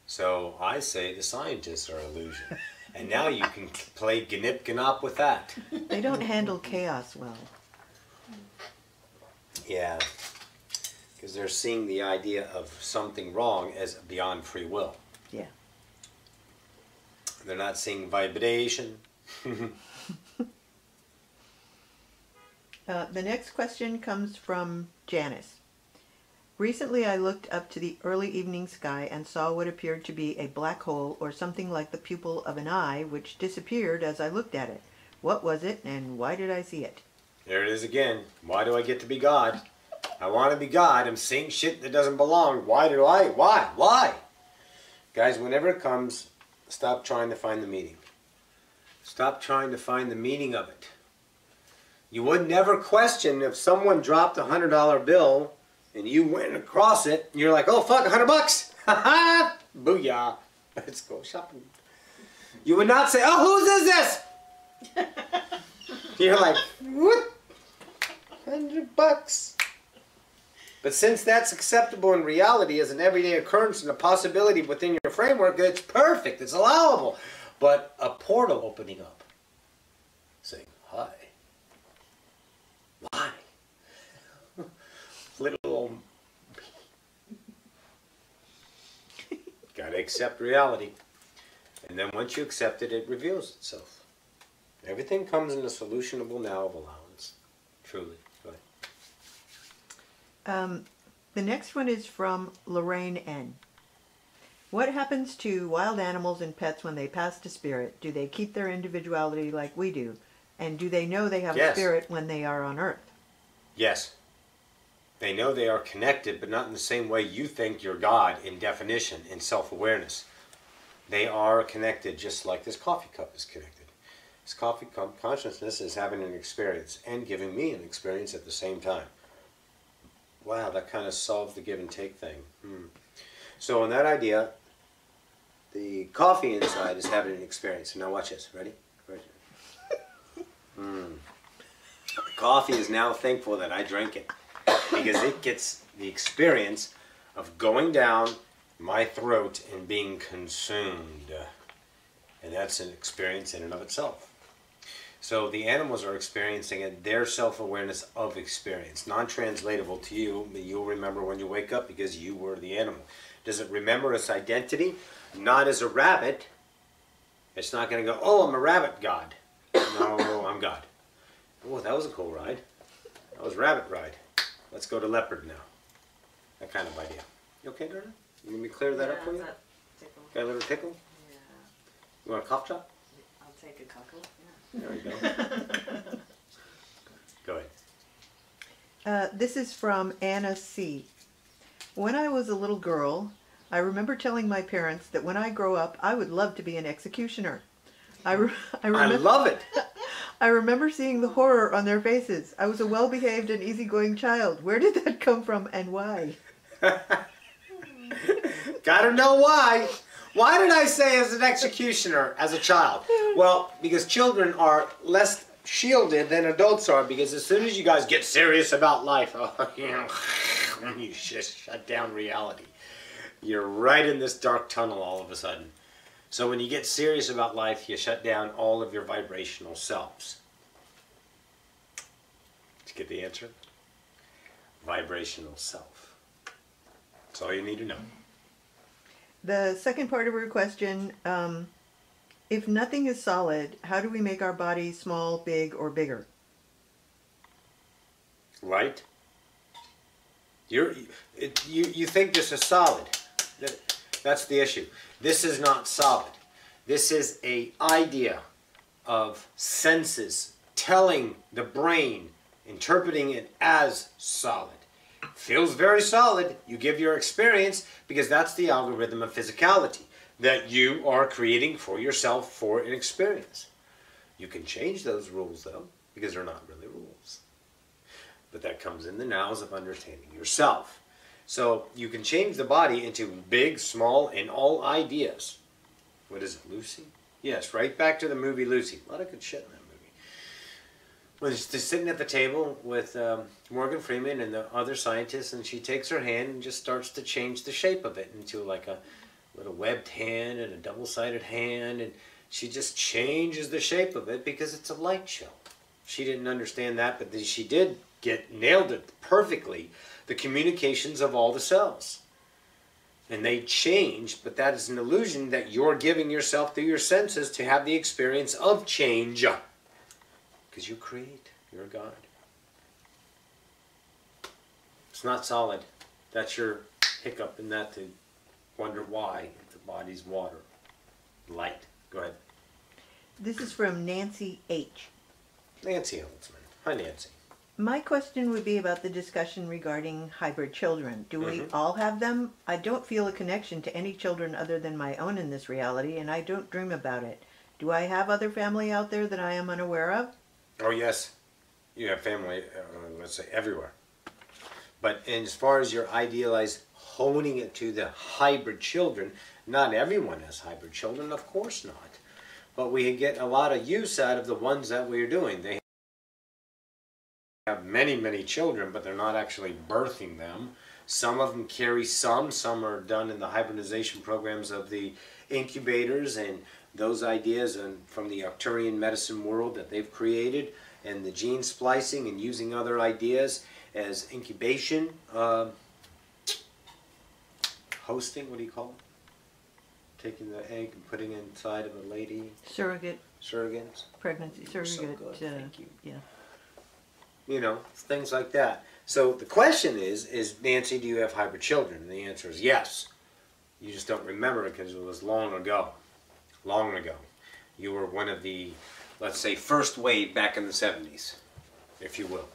So I say the scientists are illusion. And now you can play Gnip Gnop with that.
They don't handle chaos well.
Yeah. Because they're seeing the idea of something wrong as beyond free will.
Yeah.
They're not seeing vibration.
The next question comes from Janice. Recently I looked up to the early evening sky and saw what appeared to be a black hole or something like the pupil of an eye, which disappeared as I looked at it. What was it and why did I see it?
There it is again. Why do I get to be God? I want to be God. I'm seeing shit that doesn't belong. Why do I? Why? Why? Guys, whenever it comes, stop trying to find the meaning. Stop trying to find the meaning of it. You would never question if someone dropped a $100 bill and you went across it, and you're like, oh fuck, $100 bucks! Ha ha! Booyah! Let's go shopping. You would not say, oh, whose is this? You're like, what? $100 bucks. But since that's acceptable in reality as an everyday occurrence and a possibility within your framework, it's perfect, it's allowable. But a portal opening up, saying, hi. Why? Little old me. Gotta accept reality. And then once you accept it, it reveals itself. Everything comes in a solutionable now of allowance. Truly. Go ahead.
The next one is from Lorraine N. What happens to wild animals and pets when they pass to spirit? Do they keep their individuality like we do? And do they know they have a spirit when they are on Earth?
Yes. They know they are connected, but not in the same way you think you're God in definition, in self-awareness. They are connected just like this coffee cup is connected. This coffee cup consciousness is having an experience and giving me an experience at the same time. Wow, that kind of solves the give and take thing. So in that idea, the coffee inside is having an experience. Now watch this. Ready? The coffee is now thankful that I drank it because it gets the experience of going down my throat and being consumed. And that's an experience in and of itself. So the animals are experiencing it, their self-awareness of experience. Non-translatable to you, but you'll remember when you wake up because you were the animal. Does it remember its identity? Not as a rabbit. It's not going to go, oh, I'm a rabbit god. No, I'm God. Oh, that was a cool ride. That was rabbit ride. Let's go to leopard now. That kind of idea. You okay, darling? You want me to clear that up for you? Got a little tickle?
Yeah.
You want a cough drop?
I'll take a couple.
There you go. Go ahead.
This is from Anna C. When I was a little girl, I remember telling my parents that when I grow up, I would love to be an executioner. I
love it.
I remember seeing the horror on their faces. I was a well-behaved and easygoing child. Where did that come from and why?
Gotta know why. Why did I say as an executioner as a child? Well, because children are less shielded than adults are, because as soon as you guys get serious about life, you just shut down reality. You're right in this dark tunnel all of a sudden. So when you get serious about life, you shut down all of your vibrational selves. Did you get the answer? Vibrational self. That's all you need to know.
The second part of her question, if nothing is solid, how do we make our bodies small, big, or bigger?
Light. You think this is solid. That's the issue. This is not solid. This is an idea of senses telling the brain, interpreting it as solid. Feels very solid. You give your experience because that's the algorithm of physicality that you are creating for yourself for an experience. You can change those rules though, because they're not really rules. But that comes in the nows of understanding yourself. So you can change the body into big, small, and all ideas. What is it, Lucy? Yes, right back to the movie Lucy. A lot of good shit in that movie. When she's sitting at the table with Morgan Freeman and the other scientists, and she takes her hand and just starts to change the shape of it into like a little webbed hand and a double-sided hand, and she just changes the shape of it because it's a light show. She didn't understand that, but she did nailed it perfectly, the communications of all the cells. And they changed, but that is an illusion that you're giving yourself through your senses to have the experience of change. Because you create, you're a God. It's not solid. That's your hiccup in that to wonder why the body's water. Light. Go ahead.
This is from Nancy H.
Nancy Holtzman. Hi, Nancy.
My question would be about the discussion regarding hybrid children. Do we all have them? I don't feel a connection to any children other than my own in this reality, and I don't dream about it. Do I have other family out there that I am unaware of?
Oh, yes. You have family, let's say, everywhere. But as far as your idealized honing it to the hybrid children, not everyone has hybrid children, of course not. But we get a lot of use out of the ones that we're doing. They have many, many children, but they're not actually birthing them. Some of them carry some are done in the hybridization programs of the incubators and those ideas and from the Arcturian medicine world that they've created, and the gene splicing and using other ideas as incubation, hosting, what do you call it? Taking the egg and putting it inside of a lady. Surrogates.
Pregnancy surrogate.
So good, thank you.
Yeah.
You know, things like that. So the question is Nancy, do you have hybrid children? And the answer is yes. You just don't remember it because it was long ago. Long ago. You were one of the, let's say, first wave back in the 70s, if you will.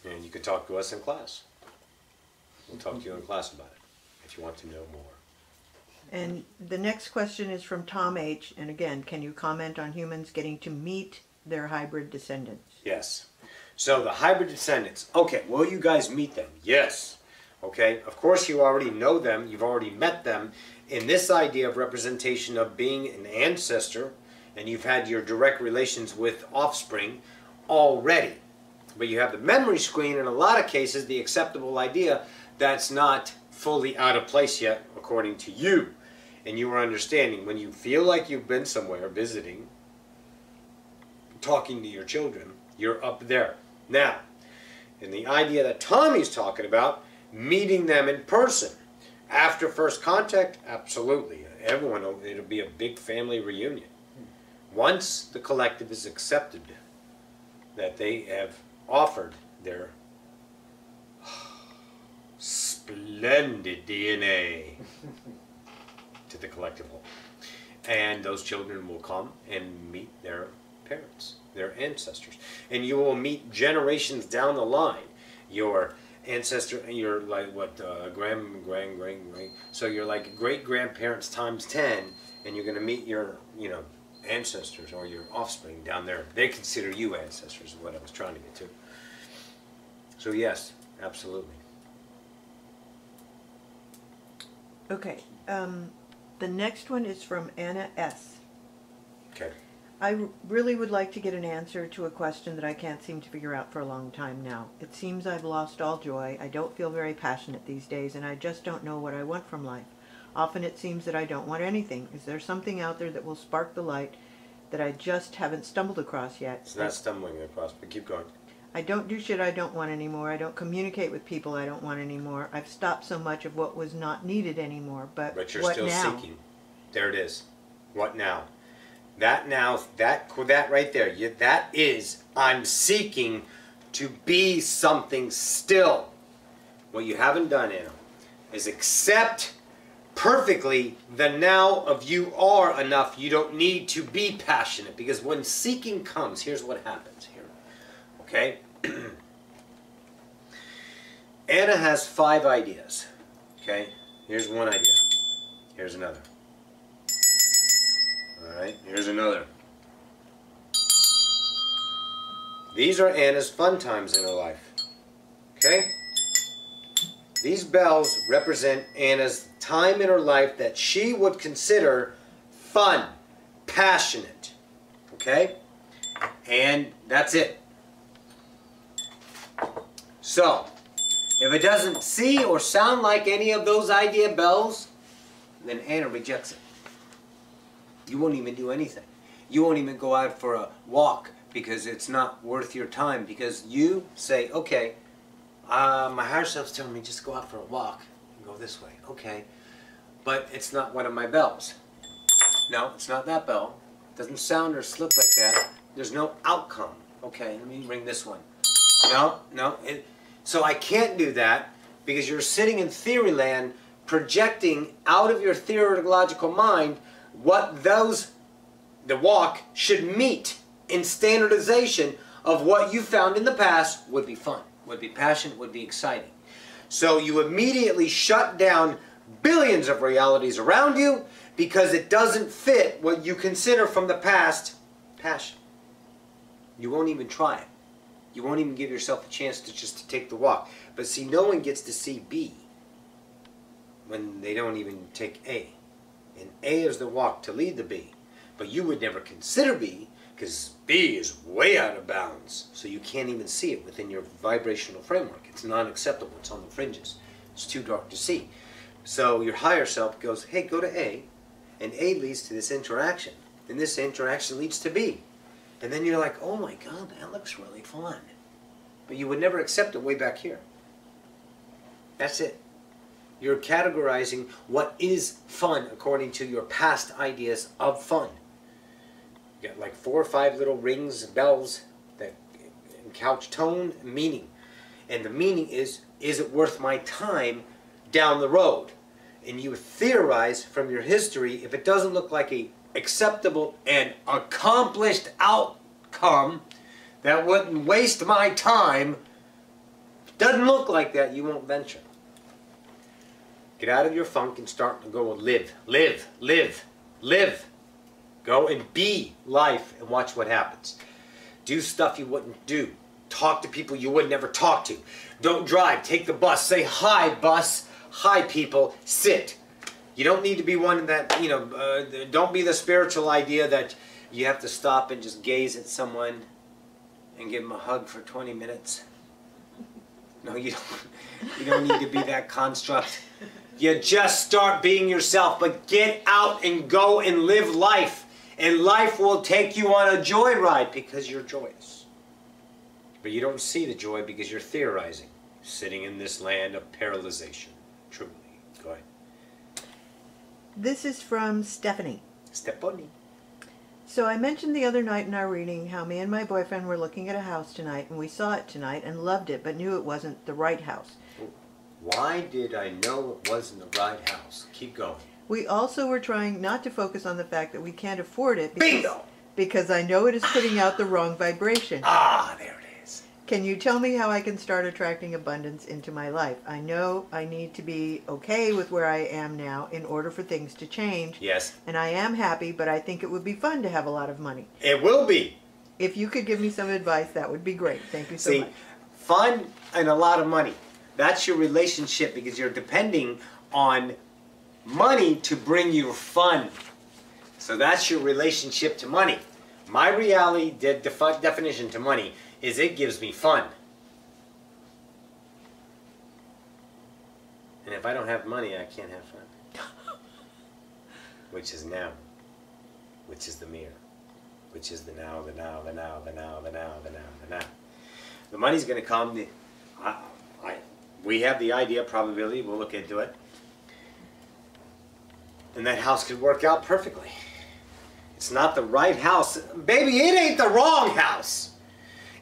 And you can talk to us in class. We'll talk to you in class about it if you want to know more.
And the next question is from Tom H. And again, can you comment on humans getting to meet their hybrid descendants?
Yes. So the hybrid descendants. Okay, will you guys meet them? Yes. Okay, of course you already know them. You've already met them in this idea of representation of being an ancestor, and you've had your direct relations with offspring already. But you have the memory screen, in a lot of cases, the acceptable idea that's not fully out of place yet, according to you. And you are understanding when you feel like you've been somewhere visiting, talking to your children, you're up there. Now, in the idea that Tommy's talking about, meeting them in person. After first contact, absolutely. Everyone, it'll be a big family reunion. Once the collective is accepted that they have offered their splendid DNA to the collective whole. And those children will come and meet their parents, their ancestors. And you will meet generations down the line. Your ancestor, you're like what, so you're like great-grandparents times 10, and you're going to meet your, ancestors or your offspring down there. They consider you ancestors, is what I was trying to get to. So yes, absolutely.
Okay, the next one is from Anna S.
Okay.
I really would like to get an answer to a question that I can't seem to figure out for a long time now. It seems I've lost all joy. I don't feel very passionate these days, and I just don't know what I want from life. Often it seems that I don't want anything. Is there something out there that will spark the light that I just haven't stumbled across yet?
It's not stumbling across, but keep going.
I don't do shit I don't want anymore. I don't communicate with people I don't want anymore. I've stopped so much of what was not needed anymore. But
you're
what
still
now?
seeking. There it is. What now? That now, that right there, that is, I'm seeking to be something still. What you haven't done, Anna, is accept perfectly, the now of you are enough. You don't need to be passionate, because when seeking comes, here's what happens here. Okay? Anna has 5 ideas. Okay? Here's one idea. Here's another. Alright, here's another. These are Anna's fun times in her life. Okay? These bells represent Anna's time in her life that she would consider fun, passionate. Okay? And that's it. So, if it doesn't see or sound like any of those idea bells, then Anna rejects it. You won't even do anything. You won't even go out for a walk because it's not worth your time, because you say, okay, my higher self's telling me just go out for a walk and go this way. Okay, but it's not one of my bells. No, it's not that bell. It doesn't sound or slip like that. There's no outcome. Okay, let me ring this one. No. So I can't do that because you're sitting in theory land projecting out of your theological mind what the walk should meet in standardization of what you found in the past would be fun, would be passionate, would be exciting. So you immediately shut down billions of realities around you because it doesn't fit what you consider from the past passion. You won't even try it. You won't even give yourself a chance to just take the walk. But see, no one gets to see B when they don't even take A. And A is the walk to lead the B. But you would never consider B because B is way out of bounds. So you can't even see it within your vibrational framework. It's non-acceptable. It's on the fringes. It's too dark to see. So your higher self goes, hey, go to A. And A leads to this interaction. And this interaction leads to B. And then you're like, oh my God, that looks really fun. But you would never accept it way back here. That's it. You're categorizing what is fun according to your past ideas of fun. You got like 4 or 5 little rings, bells that couch tone, meaning. And the meaning is it worth my time down the road? And you theorize from your history, if it doesn't look like a acceptable and accomplished outcome that wouldn't waste my time, doesn't look like that, you won't venture. Get out of your funk and start to go and live. Live, live, live. Go and be life and watch what happens. Do stuff you wouldn't do. Talk to people you would never talk to. Don't drive, take the bus. Say hi, bus. Hi, people. Sit. You don't need to be one that, don't be the spiritual idea that you have to stop and just gaze at someone and give them a hug for 20 minutes. No, you don't need to be that construct. You just start being yourself, but get out and go and live life. And life will take you on a joyride because you're joyous. But you don't see the joy because you're theorizing, sitting in this land of paralyzation. Truly. Go ahead.
This is from Stephanie.
Stephanie.
So I mentioned the other night in our reading how me and my boyfriend were looking at a house tonight, and we saw it tonight and loved it, but knew it wasn't the right house.
Why did I know it wasn't the right house? Keep going.
We also were trying not to focus on the fact that we can't afford it
Bingo!
Because I know it is putting out the wrong vibration.
Ah, there it is.
Can you tell me how I can start attracting abundance into my life? I know I need to be okay with where I am now in order for things to change.
Yes.
And I am happy, but I think it would be fun to have a lot of money.
It will be.
If you could give me some advice, that would be great. Thank you so much.
Fun and a lot of money. That's your relationship because you're depending on money to bring you fun. So that's your relationship to money. My reality definition to money is it gives me fun. And if I don't have money, I can't have fun. Which is now. Which is the mirror. Which is the now, the now, the now, the now, the now, the now, the now. The money's going to come. We have the idea, probability, we'll look into it. And that house could work out perfectly. It's not the right house. Baby, it ain't the wrong house.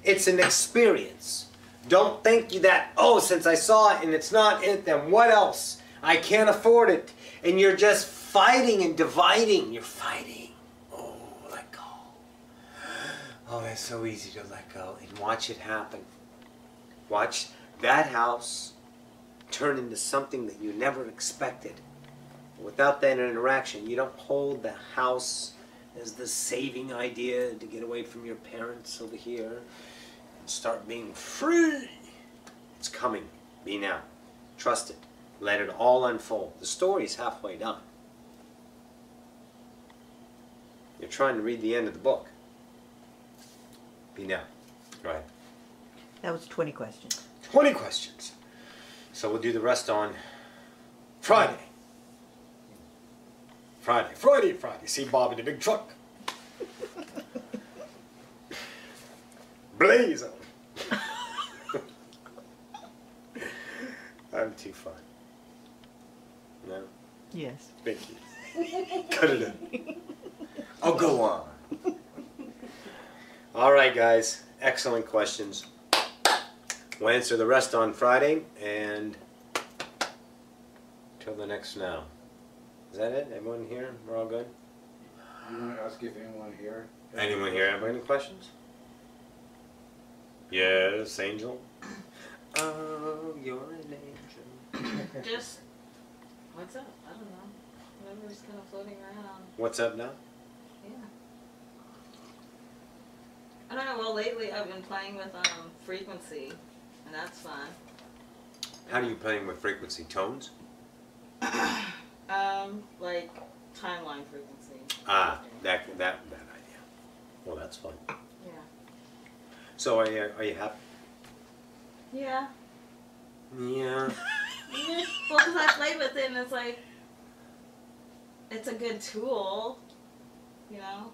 It's an experience. Don't think that, oh, since I saw it and it's not it, then what else? I can't afford it. And you're just fighting and dividing. You're fighting. Oh, let go. Oh, that's so easy to let go. And watch it happen. Watch that house turn into something that you never expected. Without that interaction, you don't hold the house as the saving idea to get away from your parents over here and start being free. It's coming. Be now. Trust it. Let it all unfold. The story's halfway done. You're trying to read the end of the book. Be now. Go ahead.
That was 20 questions.
20 questions. So we'll do the rest on Friday. Friday. See Bob in the big truck. Blaze on. I'm too fun. No?
Yes.
Thank you. Cut it in. I'll go on. All right, guys. Excellent questions. We'll answer the rest on Friday, and till the next now. Is that it? Everyone here? We're all good?
You want to ask if anyone here?
Anyone here have any questions? Yes, Angel. Oh, you're an angel.
Just, what's up? I don't know. Whatever's kind of floating around.
What's up now?
Yeah. I don't know. Well, lately I've been playing with frequency, and that's fun.
How do you playing with frequency? Tones?
Like timeline frequency.
Ah, that idea. Well, that's fun.
Yeah.
So are you happy?
Yeah.
Yeah.
Well, because I played with it, and it's like, it's a good tool, you know?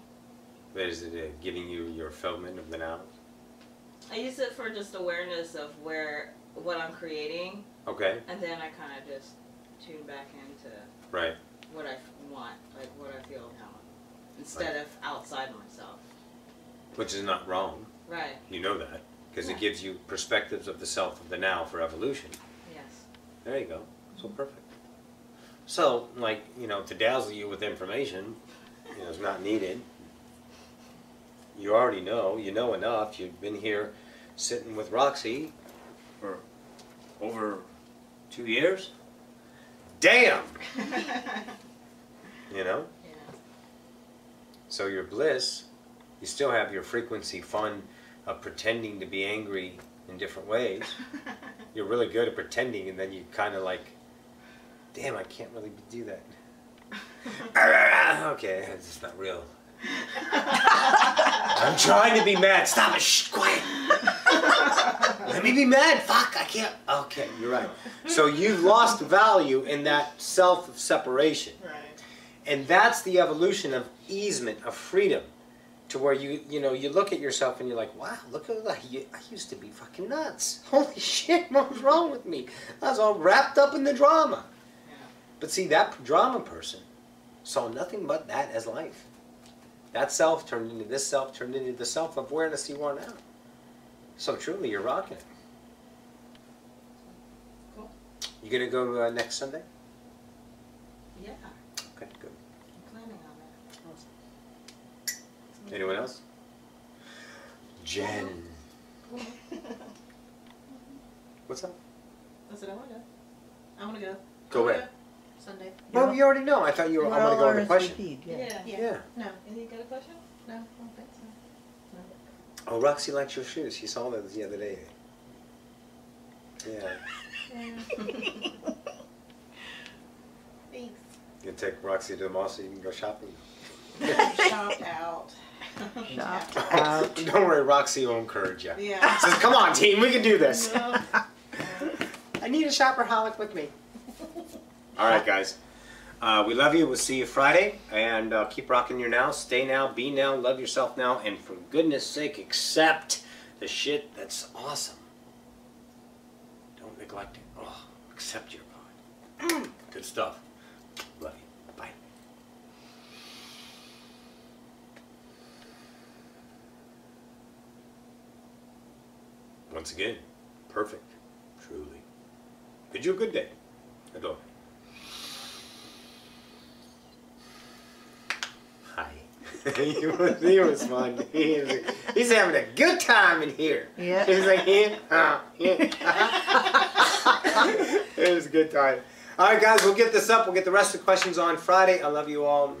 But is it giving you your fulfillment of the now?
I use it for just awareness of what I'm creating,
Okay.
and then I kind of just tune back into
Right.
what I want, like what I feel now, instead of outside myself.
Which is not wrong.
Right.
You know that. Because
Yeah.
it gives you perspectives of the self of the now for evolution.
Yes.
There you go. So perfect. So, like, to dazzle you with information, is not needed. You already know. You know enough. You've been here sitting with Roxy for over 2 years. Damn!
Yeah.
So your bliss, you still have your frequency fun of pretending to be angry in different ways. You're really good at pretending, and then you kind of like, damn, I can't really do that. Okay, it's just not real. I'm trying to be mad. Stop it. Shh, quiet. Let me be mad. Fuck, I can't. Okay, you're right. So you've lost value in that self of separation.
Right.
And that's the evolution of easement, of freedom. To where you look at yourself and you're like, wow, look at that. I used to be fucking nuts. Holy shit, what was wrong with me? I was all wrapped up in the drama.
Yeah.
But see, that drama person saw nothing but that as life. That self turned into this self, turned into the self-awareness you are now. So truly, you're rocking it.
Cool.
You gonna go next Sunday?
Yeah.
Okay, good.
I'm planning on that.
Anyone else? Jen. What's up?
I said I want to go. I want to go.
Go where?
Sunday.
Well, you already know. I thought you were. I'm gonna go on the question.
Yeah.
Yeah.
No. And you got a question? No, I don't think so. No.
Oh, Roxy likes your shoes. She saw those the other day. Yeah.
Thanks.
You can take Roxy to the mall so you can go shopping.
Shopped out.
Shopped out.
Don't worry, Roxy will encourage you.
Yeah.
Says, come on, team, we can do this.
No.
I need a shopperholic with me. All right, guys. We love you. We'll see you Friday. And keep rocking your now. Stay now. Be now. Love yourself now. And for goodness sake, accept the shit that's awesome. Don't neglect it. Oh, accept your God. Good stuff. Love you. Bye. Once again, perfect. Truly. Bid you a good day. Adore. he was fun. He's having a good time in here.
Yeah.
He's like, yeah. It was a good time. All right, guys, we'll get this up. We'll get the rest of the questions on Friday. I love you all.